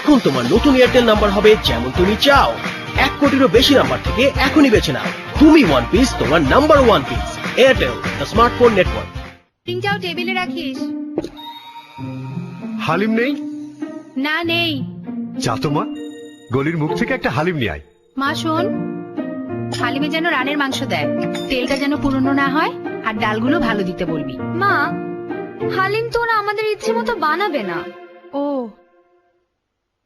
এখন তোমার নতুন এয়ারটেল নাম্বার হবে যেমন তুমি চাও। 1 কোটিরও বেশি নাম্বার থেকে এখনই বেছে নাও। তুমি ওয়ান পিস, তোমার number one piece. Airtel, the smartphone network. তিনটাও টেবিলে রাখিস। হালিম নেই? না নেই। যা তো মা, গলির মুখ থেকে একটা হালিম নিয়ে আয়। মা শোন, হালিমে যেন রানের মাংস দেয়, তেলটা যেন পুরনো না হয়, আর ডালগুলো ভালো দিতে বলবি। মা, হালিম তো ওরা আমাদের ইচ্ছে মতো বানাবে না। ও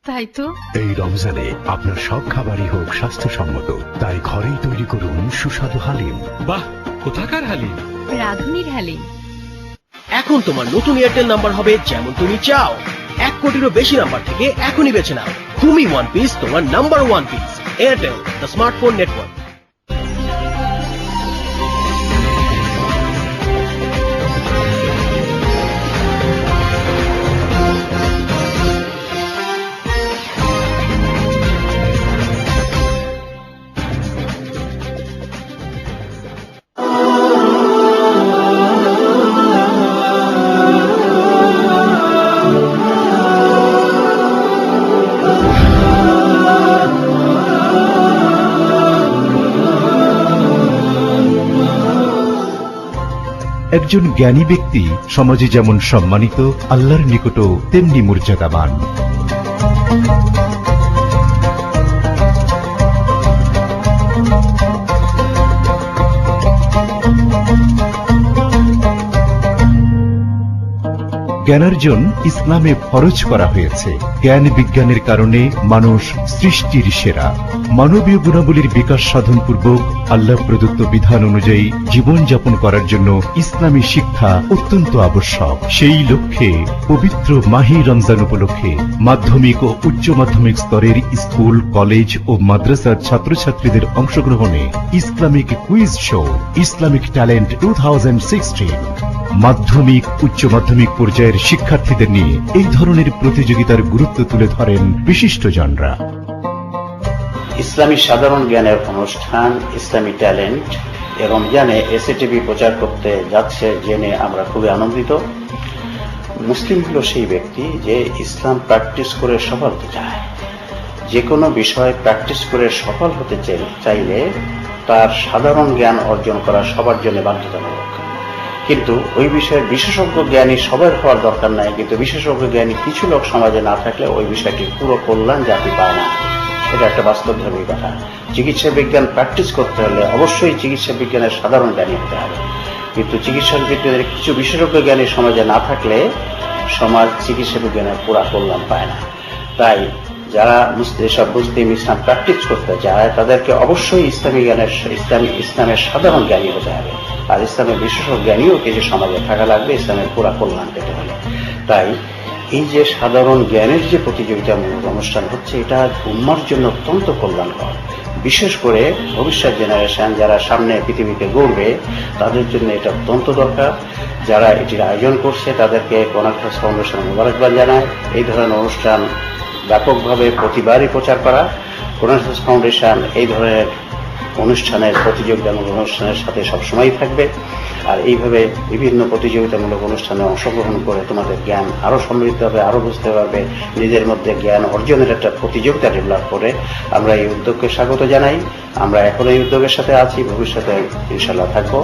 তাই তো। এই রমজানে আপনার সব খাবারই হোক স্বাস্থ্যসম্মত, তাই ঘরেই তৈরি করুন সুস্বাদু হালিম। বাহ, কোথাকার হালিম? রাধুনির হালিম। এখন তোমার নতুন এয়ারটেল নাম্বার হবে যেমন তুমি চাও। 1 কোটিরও বেশি নাম্বার থেকে এখনই বেছে নাও। তুমি ওয়ান পিস, তোমার number one piece. Airtel, the smartphone network. একজন জ্ঞানী ব্যক্তি সমাজে যেমন সম্মানিত, আল্লাহর নিকটও তেমনি মর্যাদাবান। জ্ঞানার্জন ইসলামে ফরজ করা হয়েছে। জ্ঞান বিজ্ঞানের কারণে মানুষ সৃষ্টির সেরা। মানবীয় গুণাবলীর বিকাশ সাধন পূর্বক আল্লাহ প্রদত্ত বিধান অনুযায়ী জীবনযাপন করার জন্য ইসলামী শিক্ষা অত্যন্ত আবশ্যক। সেই লক্ষ্যে পবিত্র মাহে রমজান উপলক্ষে মাধ্যমিক ও উচ্চ মাধ্যমিক স্তরের স্কুল, কলেজ ও মাদ্রাসার ছাত্রছাত্রীদের অংশগ্রহণে Islamic quiz show Islamic talent 2016 মাধ্যমিক উচ্চ মাধ্যমিক পর্যায়ের শিক্ষার্থীদের নিয়ে এই ধরনের প্রতিযোগিতার গুরুত্ব তুলে ধরেন বিশিষ্টজনরা। ইসলামী সাধারণ জ্ঞানের অনুষ্ঠান ইসলামী ট্যালেন্ট রমজানে এসএটিভি প্রচার করতে যাচ্ছে জেনে আমরা খুবই আনন্দিত। মুসলিম হলো সেই ব্যক্তি যে ইসলাম প্র্যাকটিস করে সফল হতে চায়। যে কোনো বিষয় প্র্যাকটিস করে সফল হতে চাইলে তার সাধারণ জ্ঞান অর্জন করা সবার জন্য বাধ্যতামূলক। কিন্তু ওই বিষয়ের বিশেষজ্ঞ জ্ঞানী সবার হওয়ার দরকার নাই, কিন্তু বিশেষজ্ঞ জ্ঞানী কিছু লোক সমাজে না থাকলে ওই বিষয়টি পুরো কল্যাণ জাতি পায় না। এটা একটা বাস্তবধর্মী কথা। চিকিৎসা বিজ্ঞান প্র্যাকটিস করতে হলে অবশ্যই চিকিৎসা বিজ্ঞানের সাধারণ জ্ঞানী হতে হবে, কিন্তু চিকিৎসা বিজ্ঞানের কিছু বিশেষজ্ঞ জ্ঞানী সমাজে না থাকলে সমাজ চিকিৎসা বিজ্ঞানের পুরা কল্যাণ পায় না। তাই যারা এসব মুসলিম ইসলাম প্র্যাকটিস করতে চায় তাদেরকে অবশ্যই ইসলামের সাধারণ জ্ঞানী হতে হবে, আর ইসলামের বিশেষজ্ঞ জ্ঞানীও কিছু সমাজে থাকা লাগবে ইসলামের পুরা কল্যাণ পেতে হলে। তাই এই যে সাধারণ জ্ঞানের যে প্রতিযোগিতামূলক অনুষ্ঠান হচ্ছে, এটা উম্মার জন্য অত্যন্ত কল্যাণকর। বিশেষ করে ভবিষ্যৎ জেনারেশন যারা সামনে পৃথিবীতে গড়বে তাদের জন্য এটা অত্যন্ত দরকার। যারা এটির আয়োজন করছে তাদেরকে কোনাক্টাস ফাউন্ডেশন মোবারকবাদ জানায়। এই ধরনের অনুষ্ঠান ব্যাপকভাবে প্রতিবারই প্রচার করা। কোনাক্টাস ফাউন্ডেশন এই ধরনের অনুষ্ঠানের প্রতিযোগিতামূলক অনুষ্ঠানের সাথে সবসময় থাকবে, আর এইভাবে বিভিন্ন প্রতিযোগিতামূলক অনুষ্ঠানে অংশগ্রহণ করে তোমাদের জ্ঞান আরো সমৃদ্ধ হবে, আরো বুঝতে পারবে। নিজের মধ্যে জ্ঞান অর্জনের একটা প্রতিযোগিতা ডেভেলপ করে আমরা এই উদ্যোগকে স্বাগত জানাই। আমরা এখন এই উদ্যোগের সাথে আছি, ভবিষ্যতে ইনশাল্লাহ থাকবো।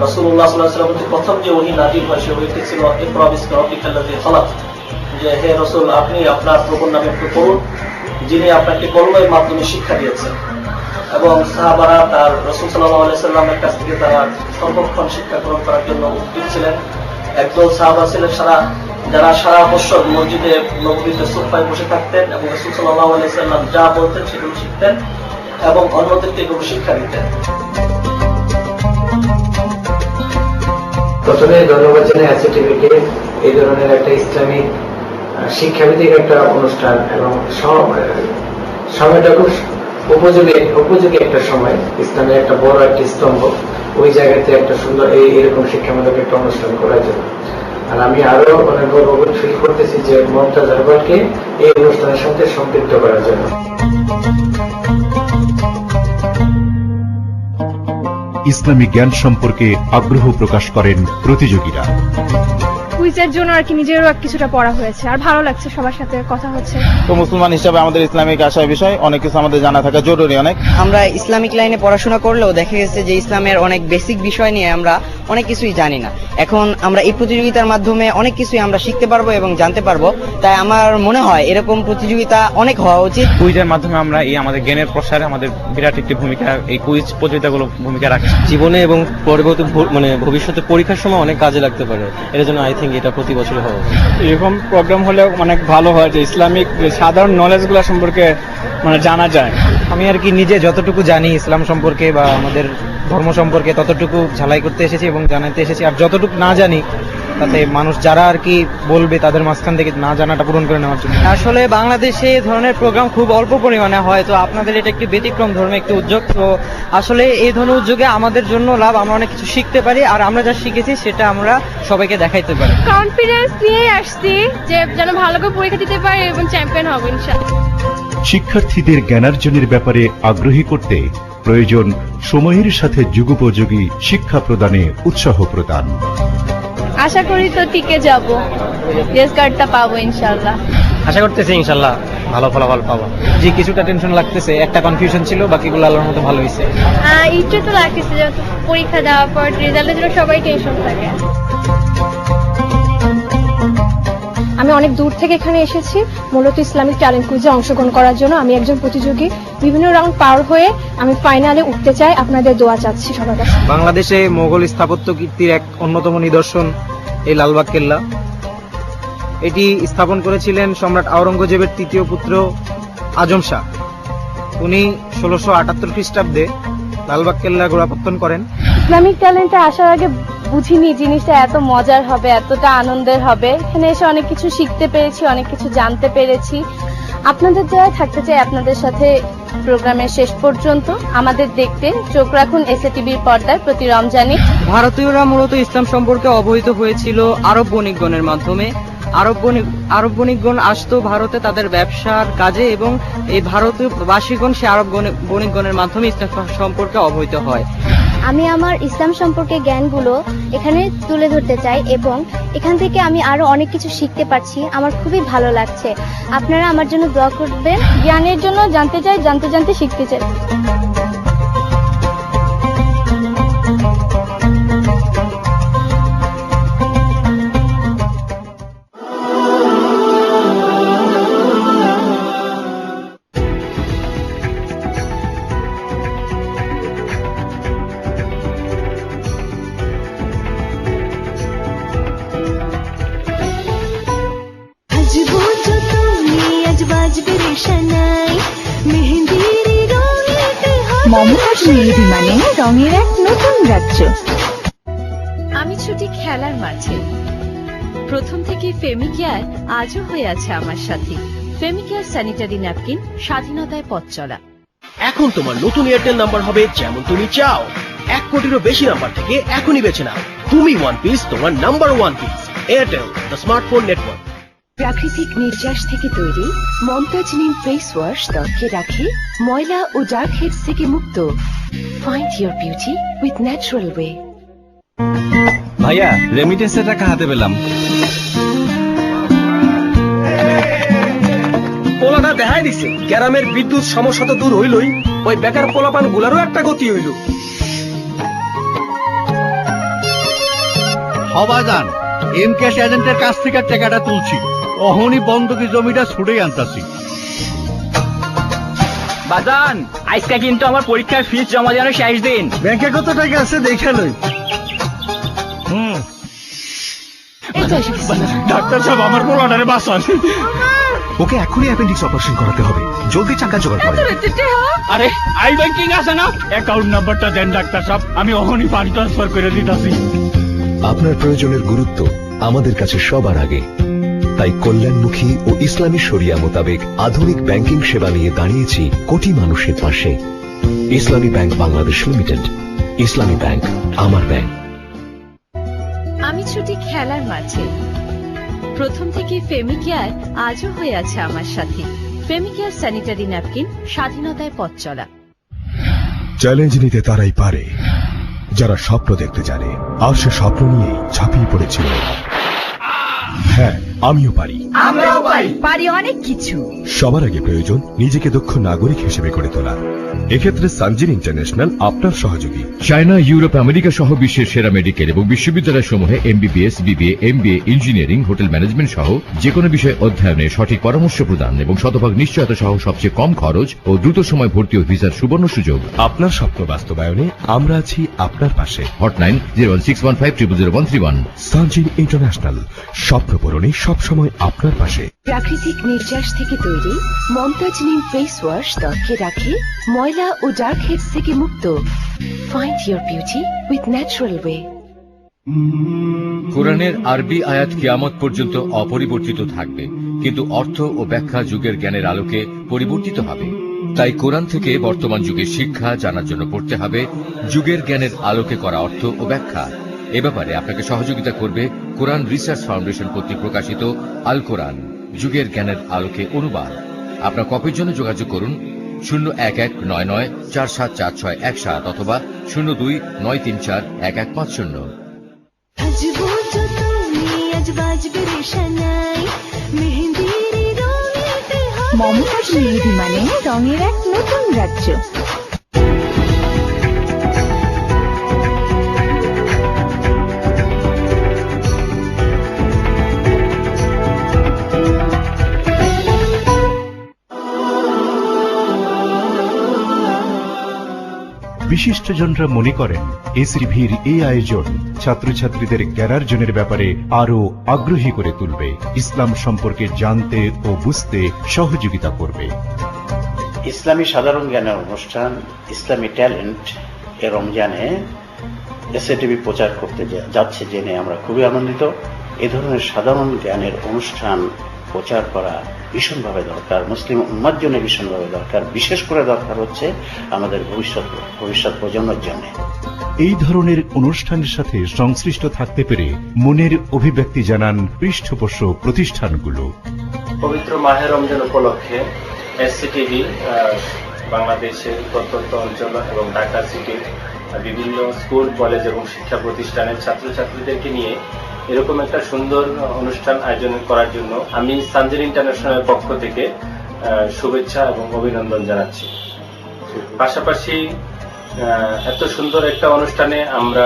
রাসূলুল্লাহ সাল্লাল্লাহু আলাইহি ওয়াসাল্লাম প্রথম যে ওহী নাযিল হয় সেই ওহীটি ছিল ইকরা বিসমি রাব্বিকাল্লাযী খালাক, যে হে রাসূল আপনি আপনার প্রভুর নামে একটু পড়ুন যিনি আপনাকে কলমের মাধ্যমে শিক্ষা দিয়েছেন। এবং সাহাবারা তার রাসূল সাল্লাল্লাহু আলাইহি ওয়াসাল্লামের কাছ থেকে তারা সর্বক্ষণ শিক্ষা গ্রহণ করার জন্য উদ্যত ছিলেন। একদল সাহাবা ছিলেন যারা সারা বছর মসজিদে নববীতে সোফায় বসে থাকতেন এবং রাসূল সাল্লাল্লাহু আলাইহি ওয়াসাল্লাম যা বলতেন সেগুলো শিখতেন এবং অন্যদেরকে এগুলো শিক্ষা দিতেন। প্রথমে ধন্যবাদ জানাই এসএটিভিকে এই ধরনের একটা ইসলামিক শিক্ষাভিত্তিক একটা অনুষ্ঠান এবং সময়টা খুব উপযোগী একটা সময়। ইসলামের একটা বড় একটা স্তম্ভ, ওই জায়গাতে একটা সুন্দর এরকম শিক্ষামূলক একটা অনুষ্ঠান করার জন্য। আর আমি আরো অনেক গর্ববোধ ফিল করতেছি যে মমতাজ আরবালকে এই অনুষ্ঠানের সাথে সম্পৃক্ত করার জন্য। ইসলামী জ্ঞান সম্পর্কে আগ্রহ প্রকাশ করেন প্রতিযোগীরা। কুইজের জন্য আর কি নিজেরও কিছুটা পড়া হয়েছে, আর ভালো লাগছে, সবার সাথে কথা হচ্ছে। তো মুসলমান হিসাবে আমাদের ইসলামিক আশায় বিষয় অনেক কিছু আমাদের জানা থাকা জরুরি। অনেক আমরা ইসলামিক লাইনে পড়াশোনা করলেও দেখা গেছে যে ইসলামের অনেক বেসিক বিষয় নিয়ে আমরা অনেক কিছুই জানি না। এখন আমরা এই প্রতিযোগিতার মাধ্যমে অনেক কিছুই আমরা শিখতে পারবো এবং জানতে পারবো। তাই আমার মনে হয় এরকম প্রতিযোগিতা অনেক হওয়া উচিত। কুইজের মাধ্যমে আমরা এই আমাদের জ্ঞানের প্রসারে আমাদের বিরাট একটি ভূমিকা এই কুইজ প্রতিযোগিতাগুলো ভূমিকা রাখে জীবনে এবং পরবর্তী ভবিষ্যতে পরীক্ষার সময় অনেক কাজে লাগতে পারে। এর জন্য আই থিঙ্ক এটা প্রতি বছর হওয়া উচিত। এরকম প্রোগ্রাম হলে অনেক ভালো হয় যে ইসলামিক সাধারণ নলেজ গুলা সম্পর্কে জানা যায়। আমি আর কি নিজে যতটুকু জানি ইসলাম সম্পর্কে বা আমাদের ধর্ম সম্পর্কে ততটুকু ঝালাই করতে এসেছি এবং জানাতে এসেছি। আর যতটুকু না জানি তাতে মানুষ যারা আর কি বলবে তাদের মাঝখান থেকে না জানাটা পূরণ করে নেওয়ার জন্য। আসলে বাংলাদেশে এই ধরনের প্রোগ্রাম খুব অল্প পরিমাণে হয়, তো আপনাদের এটা একটি ব্যতিক্রম ধর্মী একটি উদ্যোগ। তো আসলে এই ধরনের উদ্যোগে আমাদের জন্য লাভ, আমরা অনেক কিছু শিখতে পারি, আর আমরা যা শিখেছি সেটা আমরা সবাইকে দেখাইতে পারি। কনফিডেন্স নিয়ে আসছি যে যেন ভালো করে পরীক্ষা দিতে পারি এবং চ্যাম্পিয়ন হব ইনশাআল্লাহ। শিক্ষার্থীদের জ্ঞানার্জনের ব্যাপারে আগ্রহী করতে প্রয়োজন সময়ের সাথে যুগোপযোগী শিক্ষা প্রদানে উৎসাহ প্রদান। আশা করি তো টিকে যাব, রেস কার্ডটা পাবো ইনশাআল্লাহ। আশা করতেছি ইনশাআল্লাহ ভালো ফলাফল পাবো। যে কিছুটা টেনশন লাগতেছে, একটা কনফিউশন ছিল, বাকিগুলো আল্লাহর মতো ভালো হয়েছে। একটু তো লাগতেছে যে পরীক্ষা দেওয়ার পর রেজাল্টের জন্য সবাই টেনশন থাকে। আমি অনেক দূর থেকে এখানে এসেছি মূলত ইসলামিক ট্যালেন্ট কুইজে অংশগ্রহণ করার জন্য। আমি একজন প্রতিযোগী, বিভিন্ন রাউন্ড পার হয়ে আমি ফাইনালে উঠতে চাই। আপনাদের দোয়া চাচ্ছি সবার কাছে। বাংলাদেশে মোগল স্থাপত্য কীর্তির এক অন্যতম নিদর্শন এই লালবাগ কেল্লা। এটি স্থাপন করেছিলেন সম্রাট আওরঙ্গজেবের তৃতীয় পুত্র আজম শাহ। উনি 1678 খ্রিস্টাব্দে লালবাগ কেল্লা গোড়াপত্তন করেন। ইসলামিক ট্যালেন্টে আসার আগে বুঝিনি জিনিসটা এত মজার হবে, এতটা আনন্দের হবে। এখানে এসে অনেক কিছু শিখতে পেরেছি, অনেক কিছু জানতে পেরেছি। আপনাদের দোয়ায় থাকতে চাই আপনাদের সাথে প্রোগ্রামের শেষ পর্যন্ত। আমাদের দেখতে চোখ রাখুন এসএটিভির পর্দায় প্রতি রমজানে। ভারতীয়রা মূলত ইসলাম সম্পর্কে অবহিত হয়েছিল আরব বণিকগণের মাধ্যমে। আরব বণিকগণ আসতো ভারতে তাদের ব্যবসার কাজে, এবং এই ভারতীয় বাসীগণ সে আরব বণিকগণের মাধ্যমে ইসলাম সম্পর্কে অবহিত হয়। আমি আমার ইসলাম সম্পর্কে জ্ঞানগুলো এখানে তুলে ধরতে চাই এবং এখান থেকে আমি আরো অনেক কিছু শিখতে পারছি। আমার খুবই ভালো লাগছে। আপনারা আমার জন্য দোয়া করবেন। জ্ঞানের জন্য জানতে চাই, জানতে জানতে শিখতে চাই। মমতাজ মেহেদি মানে রঙের এক নতুন রাজ্য। আমি ছুটি খেলার মাঠে। প্রথম থেকে ফেমিকেয়ার আজও হয়ে আছে আমার সাথে। ফেমিকেয়ার স্যানিটারি ন্যাপকিন, স্বাধীনতায় পথ চলা। এখন তোমার নতুন এয়ারটেল নাম্বার হবে যেমন তুমি চাও। 1 কোটিরও বেশি নাম্বার থেকে এখনই বেছে নাও। তুমি ওয়ান পিস, তোমার number one piece. Airtel, the smartphone network. প্রাকৃতিক নির্যাস থেকে তৈরি মমতাজ নিম ফেস ওয়াশ ত্বককে রাখে ময়লা ও ডার্ক হেডস থেকে মুক্ত। Find your beauty with natural way. ভাইয়া, রেমিটেন্সের টাকা হাতে পেলাম। পোলাটা দেখাই দিছে গ্রামের বিদ্যুৎ সমস্যা তো দূর হইলই, ওই বেকার পোলাপান গুলারও একটা গতি হইল। হবাদান এমকেএস এজেন্টের কাছ থেকে টাকাটা তুলছি, অহনি বন্ধকি জমিটা ছুটেই আনতাছি। বাজান, আজকে কিন্তু আমার পরীক্ষার ফিস জমা দেওয়ার শেষ দিন। ব্যাংকে কত টাকা আছে দেখে লই। ডাক্তার সাহেব, আমার পোলাটারে বাঁচান। ওকে এখনই অ্যাপেন্ডিক্স অপারেশন করাতে হবে, জলদি টাকা জোগাড় করেন। আরে আই ব্যাংকিং আছে না? অ্যাকাউন্ট নাম্বারটা দেন ডাক্তার সাহেব, আমি অহনি ফান্ড ট্রান্সফার করে দিতাছি। আপনার প্রয়োজনের গুরুত্ব আমাদের কাছে সবার আগে, তাই কল্যাণমুখী ও ইসলামী শরিয়া মোতাবেক আধুনিক ব্যাংকিং সেবা নিয়ে দাঁড়িয়েছি কোটি মানুষের পাশে। ইসলামী ব্যাংক বাংলাদেশ লিমিটেড। ইসলামী ব্যাংক, আমার ব্যাংক। আমি ছুটি খেলার মাঠে। প্রথম থেকে ফেমিকেয়ার আজও হয়ে আছে আমার সাথে। ফেমিকেয়ার স্যানিটারি ন্যাপকিন, স্বাধীনতায় পথ চলা। চ্যালেঞ্জ নিতে তারাই পারে যারা স্বপ্ন দেখতে জানে, আর সে স্বপ্ন নিয়েই ঝাঁপিয়ে পড়েছিল। হ্যাঁ, আমিও পারি। আমরাও পারি অনেক কিছু। সবার আগে প্রয়োজন নিজেকে দক্ষ নাগরিক হিসেবে গড়ে তোলা। এক্ষেত্রে সানজিন ইন্টারন্যাশনাল আপনার সহযোগী। চায়না, ইউরোপ, আমেরিকা সহ বিশ্বের সেরা মেডিকেল এবং বিশ্ববিদ্যালয় সমূহে MBBS, BBA, MBA, engineering, hotel management সহ যে কোনো বিষয়ে অধ্যয়নে সঠিক পরামর্শ প্রদান এবং শতভাগ নিশ্চয়তা সহ সবচেয়ে কম খরচ ও দ্রুত সময় ভর্তি ও ভিসার সুবর্ণ সুযোগ। আপনার স্বপ্ন বাস্তবায়নে আমরা আছি আপনার পাশে। হটলাইন 01615000131। সানজিন ইন্টারন্যাশনাল, স্বপ্ন পূরণে সবসময় আপনার পাশে। প্রাকৃতিক নির্যাস থেকে তৈরি মমতাজ নিম ফেস ওয়াশ ত্বকে রাখে ময়লা ও ডার্ক হেডস থেকে মুক্ত। Find your beauty with natural way. কোরআনের আরবি আয়াত কিয়ামত পর্যন্ত অপরিবর্তিত থাকবে, কিন্তু অর্থ ও ব্যাখ্যা যুগের জ্ঞানের আলোকে পরিবর্তিত হবে। তাই কোরআন থেকে বর্তমান যুগের শিক্ষা জানার জন্য পড়তে হবে যুগের জ্ঞানের আলোকে করা অর্থ ও ব্যাখ্যা। এ ব্যাপারে আপনাকে সহযোগিতা করবে কোরআন রিসার্চ ফাউন্ডেশন কর্তৃক প্রকাশিত আল কোরআন যুগের জ্ঞানের আলোকে অনুবাদ। আপনার কপির জন্য যোগাযোগ করুন 0199474617 অথবা 0293411150। মমতাজ মেহেদি মানে রঙের এক নতুন রাজ্য। বিশিষ্টজনরা মনে করেন এসিভির এই আয়োজন ছাত্রছাত্রীদের জ্ঞানার্জনের ব্যাপারে আরো আগ্রহী করে তুলবে, ইসলাম সম্পর্কে জানতে ও বুঝতে সহযোগিতা করবে। ইসলামী সাধারণ জ্ঞানের অনুষ্ঠান ইসলামী ট্যালেন্ট এ রমজানে এসএটিভি প্রচার করতে যাচ্ছে জেনে আমরা খুবই আনন্দিত। এ ধরনের সাধারণ জ্ঞানের অনুষ্ঠান প্রচার করা ভীষণভাবে দরকার, মুসলিম উম্মার জন্য ভীষণভাবে দরকার, বিশেষ করে দরকার হচ্ছে আমাদের ভবিষ্যৎ প্রজন্মের জন্য। এই ধরনের অনুষ্ঠানের সাথে সংশ্লিষ্ট থাকতে পেরে মনের অভিব্যক্তি জানান পৃষ্ঠপোষক প্রতিষ্ঠানগুলো। পবিত্র মাহে রমজান উপলক্ষে এসসিটিভি বাংলাদেশের প্রত্যন্ত অঞ্চল এবং ঢাকা সিটির বিভিন্ন স্কুল, কলেজ এবং শিক্ষা প্রতিষ্ঠানের ছাত্রছাত্রীদেরকে নিয়ে এরকম একটা সুন্দর অনুষ্ঠান আয়োজন করার জন্য আমি সানজিন ইন্টারন্যাশনালের পক্ষ থেকে শুভেচ্ছা এবং অভিনন্দন জানাচ্ছি। পাশাপাশি এত সুন্দর একটা অনুষ্ঠানে আমরা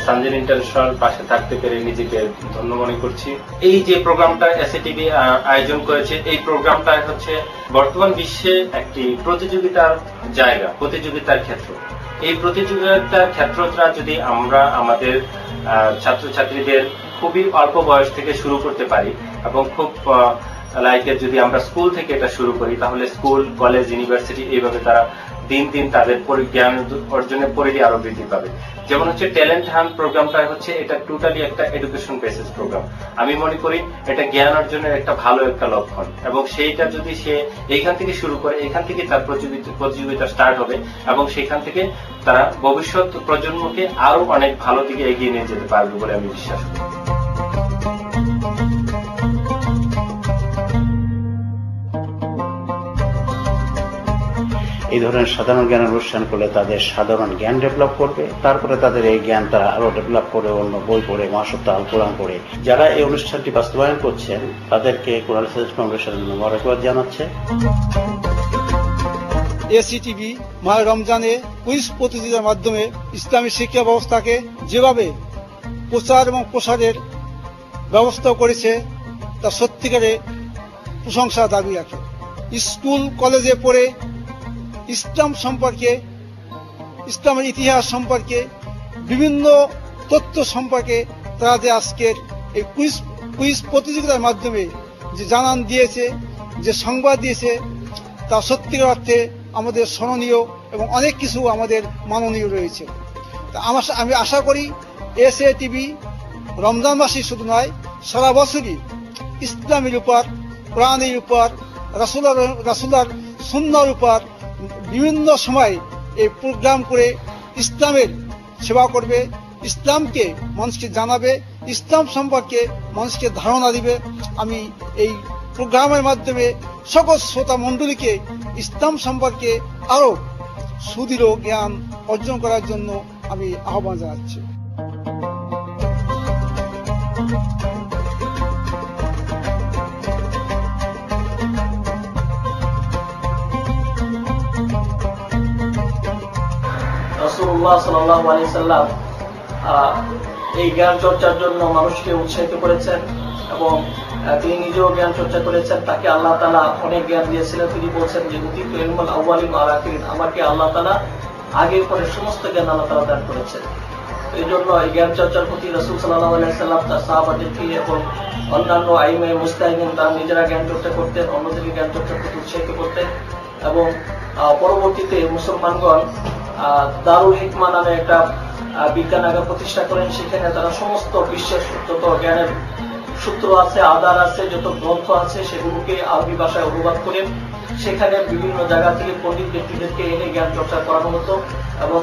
সানজিন ইন্টারন্যাশনাল পাশে থাকতে পেরে নিজেকে ধন্য মনে করছি। এই যে প্রোগ্রামটা এসএটিভি আয়োজন করেছে, এই প্রোগ্রামটা হচ্ছে বর্তমান বিশ্বে একটি প্রতিযোগিতার জায়গা, প্রতিযোগিতার ক্ষেত্র। এই প্রতিযোগিতার ক্ষেত্রটা যদি আমরা আমাদের ছাত্রছাত্রীদের খুবই অল্প বয়স থেকে শুরু করতে পারি এবং খুব যদি আমরা স্কুল থেকে এটা শুরু করি, তাহলে স্কুল, কলেজ, ইউনিভার্সিটি এইভাবে তারা দিন দিন তাদের জ্ঞান অর্জনের পরিধি আরো বৃদ্ধি পাবে। যেমন হচ্ছে ট্যালেন্ট হান্ট প্রোগ্রামটা হচ্ছে এটা টোটালি একটা এডুকেশন বেসিস প্রোগ্রাম। আমি মনে করি এটা জ্ঞান অর্জনের একটা ভালো একটা লক্ষণ এবং সেইটা যদি সে এইখান থেকে শুরু করে, এখান থেকে তার প্রতিযোগিতা স্টার্ট হবে এবং সেখান থেকে তারা ভবিষ্যৎ প্রজন্মকে আরো অনেক ভালো দিকে এগিয়ে নিয়ে যেতে পারবে বলে আমি বিশ্বাস করি। এই ধরনের সাধারণ জ্ঞান অনুষ্ঠান করলে তাদের সাধারণ জ্ঞান ডেভেলপ করবে, তারপরে তাদের এই জ্ঞান তারা আরো ডেভেলপ করে অন্য বই পড়ে, মহাসপ্তাহ আল কোরআন পড়ে। যারা এই অনুষ্ঠানটি বাস্তবায়ন করছেন তাদেরকে কোরআন রিসার্চ ফাউন্ডেশনের মোবারকবাদ জানাচ্ছে। এসিটিভি মাহে রমজানে কুইজ প্রতিযোগিতার মাধ্যমে ইসলামী শিক্ষা ব্যবস্থাকে যেভাবে প্রচার এবং প্রসারের ব্যবস্থা করেছে তা সত্যিকারে প্রশংসা দাবি রাখে। স্কুল কলেজে পড়ে ইসলাম সম্পর্কে, ইসলামের ইতিহাস সম্পর্কে, বিভিন্ন তথ্য সম্পর্কে তারা যে আজকের এই কুইজ প্রতিযোগিতার মাধ্যমে যে জানান দিয়েছে, যে সংবাদ দিয়েছে, তা সত্যিকার অর্থে আমাদের স্মরণীয় এবং অনেক কিছু আমাদের মাননীয় রয়েছে। আমি আশা করি এসএটিভি রমজান মাসে শুধু নয়, সারা বছরই ইসলামের উপর, কোরআনের উপর, রাসূলের সুন্নাহর উপর বিভিন্ন সময় এই প্রোগ্রাম করে ইসলামের সেবা করবে, ইসলামকে মানুষকে জানাবে, ইসলাম সম্পর্কে মানুষকে ধারণা দিবে। আমি এই প্রোগ্রামের মাধ্যমে সকল শ্রোতা মণ্ডলীকে ইসলাম সম্পর্কে আরো সুদৃঢ় জ্ঞান অর্জন করার জন্য আমি আহ্বান জানাচ্ছি। রাসূলুল্লাহ সাল্লাল্লাহু আলাইহি সাল্লাম এই জ্ঞান চর্চার জন্য মানুষকে উৎসাহিত করেছেন এবং তিনি নিজেও জ্ঞান চর্চা করেছেন। তাকে আল্লাহ তাআলা অনেক জ্ঞান দিয়েছিলেন। তিনি বলছেন যে উতিতু ইলমাল আউয়ালিন ওয়াল আখিরিন, আমাকে আল্লাহ তাআলা আগে পরে সমস্ত জ্ঞান আল্লাহ তাআলা দান করেছেন। এই জন্য এই জ্ঞান চর্চার প্রতি রাসূল সাল্লাল্লাহু আলাইহি সাল্লাম তার সাহাবাদেরকে এবং অন্যান্য আইমে মুজতাহিদিন তারা নিজেরা জ্ঞান চর্চা করতেন, অন্যদেরকে জ্ঞান চর্চার প্রতি উৎসাহিত করতেন এবং পরবর্তীতে মুসলমানগণ দারুল হিকমা নামে একটা বিজ্ঞানাগার প্রতিষ্ঠা করেন। সেখানে তারা সমস্ত বিশ্বের যত জ্ঞানের সূত্র আছে, আধার আছে, যত গ্রন্থ আছে সেগুলোকে আরবি ভাষায় অনুবাদ করে সেখানে বিভিন্ন জায়গা থেকে পণ্ডিত ব্যক্তিদেরকে এনে জ্ঞান চর্চা করানো হতো এবং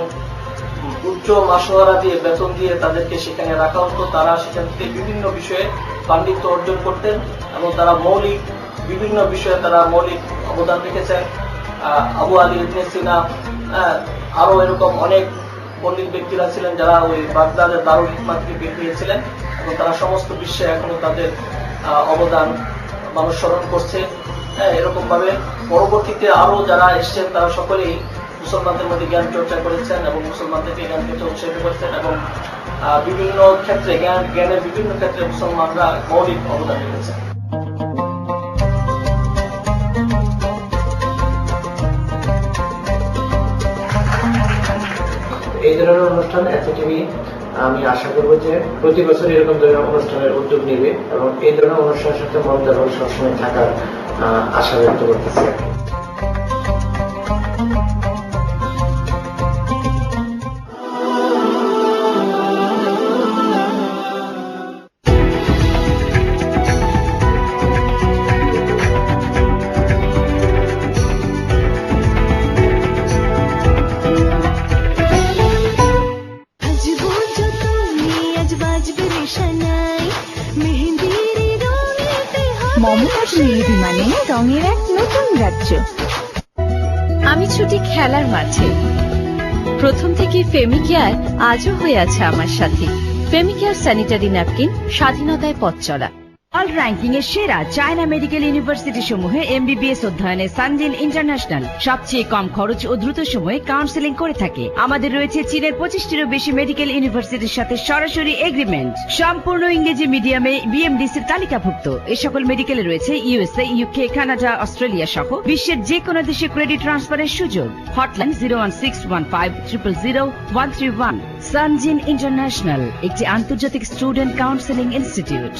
উচ্চ মাসোহারা দিয়ে বেতন দিয়ে তাদেরকে সেখানে রাখা হতো। তারা সেখান থেকে বিভিন্ন বিষয়ে পাণ্ডিত্য অর্জন করতেন এবং তারা বিভিন্ন বিষয়ে তারা মৌলিক অবদান রেখেছেন। আবু আলী ইবনে সিনা, আরো এরকম অনেক পণ্ডিত ব্যক্তিরা ছিলেন যারা ওই বাগদাদের দারুল হিকমা থেকে বের হয়েছিলেন এবং তারা সমস্ত বিশ্বে এখনো তাদের অবদান মানুষ স্মরণ করছে। এরকম ভাবে পরবর্তীতে আরো যারা এসছেন তারা সকলেই মুসলমানদের মধ্যে জ্ঞান চর্চা করেছেন এবং মুসলমানদেরকে জ্ঞান চর্চা উৎসাহিত করেছেন এবং বিভিন্ন ক্ষেত্রে জ্ঞানের বিভিন্ন ক্ষেত্রে মুসলমানরা মৌলিক অবদান রেখেছেন। এই ধরনের অনুষ্ঠান এসটিভি আমি আশা করবো যে প্রতি বছর এরকম ধরনের অনুষ্ঠানের উদ্যোগ নেবে এবং এই ধরনের অনুষ্ঠানের সাথে মমতাভাবে সবসময় থাকার আশা ব্যক্ত করতেছি। মমতাজ মেহেদি মানে রঙের এক নতুন রাজ্য। আমি ছুটি খেলার মাঠে। প্রথম থেকে ফেমিকেয়ার আজও হয়ে আছে আমার সাথে। ফেমিকেয়ার স্যানিটারি ন্যাপকিন, স্বাধীনতায় পথ চলা। ওয়ার্ল্ড র্যাঙ্কিং এর সেরা চায়না মেডিকেল ইউনিভার্সিটি সমূহে এমবিবিএস অধ্যয়নে সানজিন ইন্টারন্যাশনাল সবচেয়ে কম খরচ ও দ্রুত সময়ে কাউন্সেলিং করে থাকে। আমাদের রয়েছে চীনের 25টিরও বেশি মেডিকেল ইউনিভার্সিটির সাথে সরাসরি এগ্রিমেন্ট। সম্পূর্ণ ইংরেজি মিডিয়ামে বিএমডিসির তালিকাভুক্ত। এ সকল মেডিকেলে রয়েছে ইউএসএ, ইউকে, কানাডা, অস্ট্রেলিয়া সহ বিশ্বের যে কোনো দেশে ক্রেডিট ট্রান্সফারের সুযোগ। হটলাইন 01615000131। সানজিন ইন্টারন্যাশনাল একটি আন্তর্জাতিক স্টুডেন্ট কাউন্সেলিং ইনস্টিটিউট।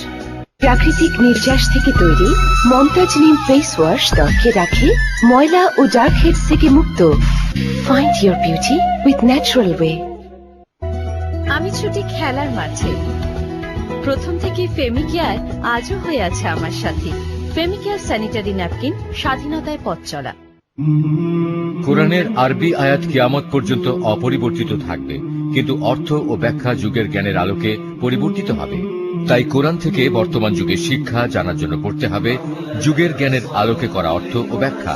প্রাকৃতিক নির্যাস থেকে তৈরি মমতাজ নিম ফেস ওয়াশ ত্বকে রাখে ময়লা ও ডার্ক হেডস থেকে মুক্ত। Find your beauty with natural way. আমি ছুটি খেলার মাঠে। প্রথম থেকে ফেমিকেয়ার আজও হয়ে আছে আমার সাথে। ফেমিকেয়ার স্যানিটারি ন্যাপকিন, স্বাধীনতায় পথ চলা। কোরআনের আরবি আয়াত কিয়ামত পর্যন্ত অপরিবর্তিত থাকবে, কিন্তু অর্থ ও ব্যাখ্যা যুগের জ্ঞানের আলোকে পরিবর্তিত হবে। তাই কোরআন থেকে বর্তমান যুগের শিক্ষা জানার জন্য পড়তে হবে যুগের জ্ঞানের আলোকে করা অর্থ ও ব্যাখ্যা।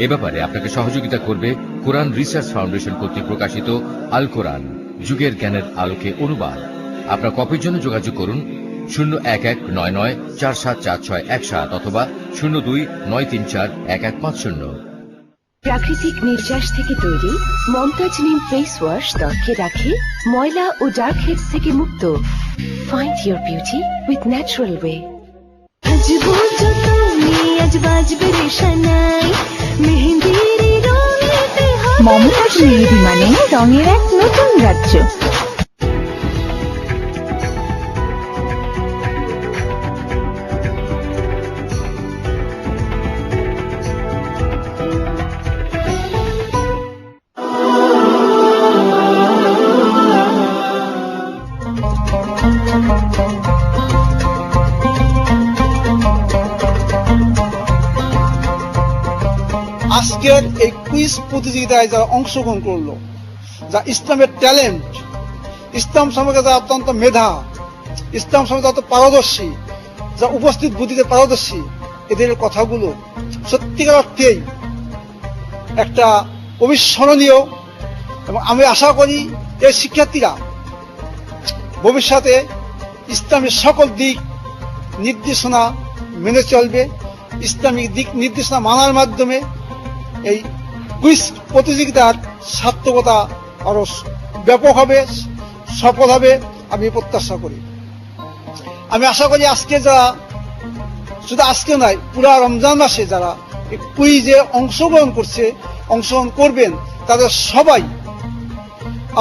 এ ব্যাপারে আপনাকে সহযোগিতা করবে কোরআন রিসার্চ ফাউন্ডেশন কর্তৃক প্রকাশিত আল কোরআন যুগের জ্ঞানের আলোকে অনুবাদ। আপনার কপির জন্য যোগাযোগ করুন 01199474617 অথবা 0293411150। প্রাকৃতিক নির্যাস থেকে তৈরি মমতাজ নিম ফেস ওয়াশ ত্বকে রাখে ময়লা ও ডার্ক হেডস থেকে মুক্ত। Find your beauty with natural way. Mumtaz Mehedi মানে রঙের এক নতুন রাজ্য। আজকের এই কুইজ প্রতিযোগিতায় যারা অংশগ্রহণ করলো, যা ইসলামের ট্যালেন্ট, ইসলাম সম্পর্কে যারা অত্যন্ত মেধা, ইসলাম সম্পর্কে যত পারদর্শী, যা উপস্থিত বুদ্ধিতে পারদর্শী, এদের কথাগুলো সত্যিকার অর্থেই একটা অবিস্মরণীয় এবং আমি আশা করি এই শিক্ষার্থীরা ভবিষ্যতে ইসলামের সকল দিক নির্দেশনা মেনে চলবে। ইসলামিক দিক নির্দেশনা মানার মাধ্যমে এই কুইজ প্রতিযোগিতার সার্থকতা আরো ব্যাপক হবে, সফল হবে, আমি প্রত্যাশা করি। আমি আশা করি আজকে যারা, শুধু আজকে নয়, পুরা রমজান মাসে যারা এই কুইজে অংশগ্রহণ করবেন, তাদের সবাই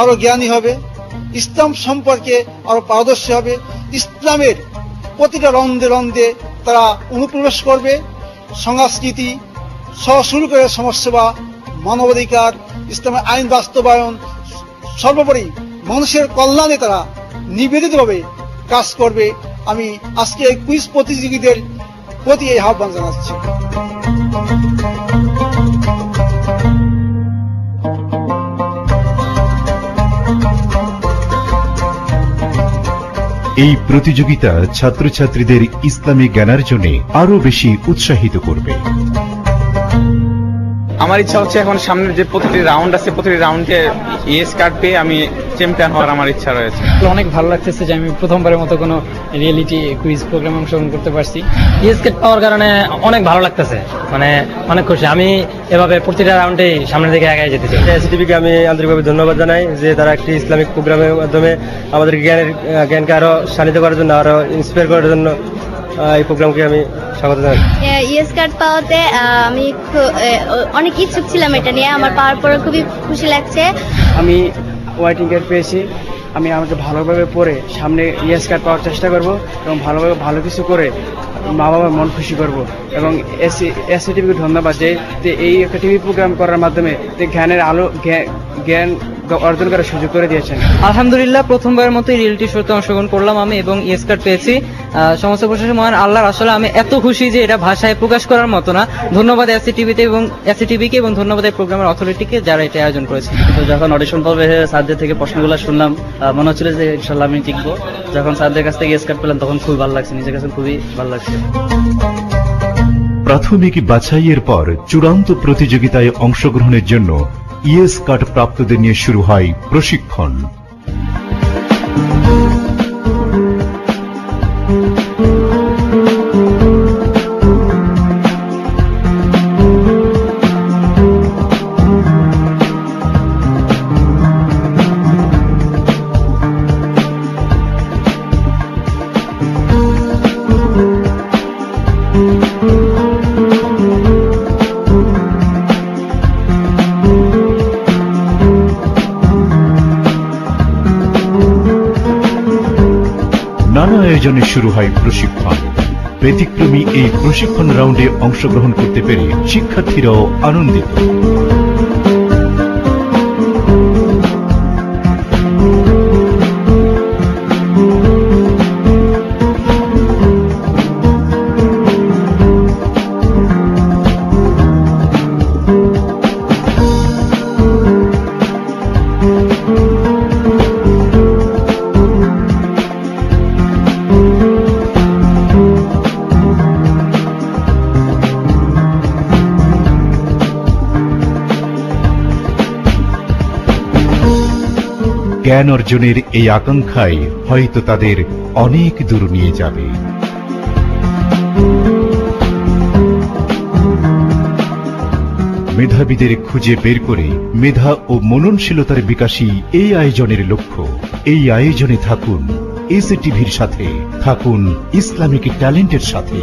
আরো জ্ঞানী হবে, ইসলাম সম্পর্কে আরো পারদর্শী হবে, ইসলামের প্রতিটা রন্ধে রন্ধে তারা অনুপ্রবেশ করবে, সংস্কৃতি সহ শুরু করে সমাজসেবা, মানবাধিকার, ইসলামের আইন বাস্তবায়ন, সর্বোপরি মানুষের কল্যাণে তারা নিবেদিতভাবে কাজ করবে। আমি আজকে এই কুইজ প্রতিযোগীদের প্রতি এই আহ্বান জানাচ্ছি। এই প্রতিযোগিতা ছাত্রছাত্রীদের ইসলামী জ্ঞানার্জনে আরো বেশি উৎসাহিত করবে। আমার ইচ্ছা হচ্ছে এখন সামনের যে প্রতিটি রাউন্ড আছে, প্রতিটি রাউন্ডে ইয়েস কার্ড পেয়ে আমি চ্যাম্পিয়ন হওয়ার আমার ইচ্ছা রয়েছে। অনেক ভালো লাগতেছে যে আমি প্রথমবারের মতো কোনো রিয়েলিটি কুইজ প্রোগ্রামে অংশগ্রহণ করতে পারছি। ইয়েস কার্ড পাওয়ার কারণে অনেক ভালো লাগতেছে, মানে অনেক খুশি। আমি এভাবে প্রতিটা রাউন্ডে সামনের দিকে এগিয়ে যেতে চাই। এসিটিভিকে আমি আন্তরিকভাবে ধন্যবাদ জানাই যে তারা একটি ইসলামিক প্রোগ্রামের মাধ্যমে আমাদের জ্ঞানকে আরো শানিত করার জন্য, আরো ইন্সপায়ার করার জন্য এই প্রোগ্রামকে আমি স্বাগত জানাই। ইয়েস কার্ড পাওয়াতে আমি অনেক ইচ্ছুক ছিলাম এটা নিয়ে, আমার পাওয়ার পরে খুবই খুশি লাগছে। আমি ওয়েটিং কার্ড পেয়েছি, আমি আমাকে ভালোভাবে পড়ে সামনে ইয়েস কার্ড পাওয়ার চেষ্টা করব এবং ভালোভাবে ভালো কিছু করে মা বাবার মন খুশি করব। এবং এসিটিভিকে ধন্যবাদ যে এই একটা টিভি প্রোগ্রাম করার মাধ্যমে জ্ঞানের আলো জ্ঞান অর্জন করার সুযোগ করে দিয়েছেন। আলহামদুলিল্লাহ, প্রথমবারের মতো রিয়েলিটি শোতে অংশগ্রহণ করলাম আমি এবং ইয়েস কার্ড পেয়েছি। সমস্ত প্রশাসন মহান আল্লাহর, আসলে আমি এত খুশি যে এটা ভাষায় প্রকাশ করার মতো না। ধন্যবাদ এসিটিভিকে এবং ধন্যবাদ এই প্রোগ্রামের অথরিটিকে যারা এটা আয়োজন করেছে। যখন অডিশন পর্বে স্যারদের থেকে প্রশ্নগুলো শুনলাম, মনে হচ্ছিল যে ইনশাল্লাহ আমি টিকবো। যখন স্যারদের কাছ থেকে ইয়েস কার্ড পেলাম তখন খুবই ভালো লাগছে, নিজের কাছে খুবই ভালো লাগছে। প্রাথমিক বাছাইয়ের পর চূড়ান্ত প্রতিযোগিতায় অংশগ্রহণের জন্য ইয়েস কার্ড প্রাপ্তদের নিয়ে শুরু হয় প্রশিক্ষণ। নানা আয়োজনে শুরু হয় প্রশিক্ষণ। ব্যতিক্রমী এই প্রশিক্ষণ রাউন্ডে অংশগ্রহণ করতে পেরে শিক্ষার্থীরাও আনন্দিত। জ্ঞান অর্জনের এই আকাঙ্ক্ষায় হয়তো তাদের অনেক দূর নিয়ে যাবে। মেধাবীদের খুঁজে বের করে মেধা ও মননশীলতার বিকাশই এই আয়োজনের লক্ষ্য। এই আয়োজনে থাকুন এসিটিভির সাথে, থাকুন ইসলামিক ট্যালেন্টের সাথে।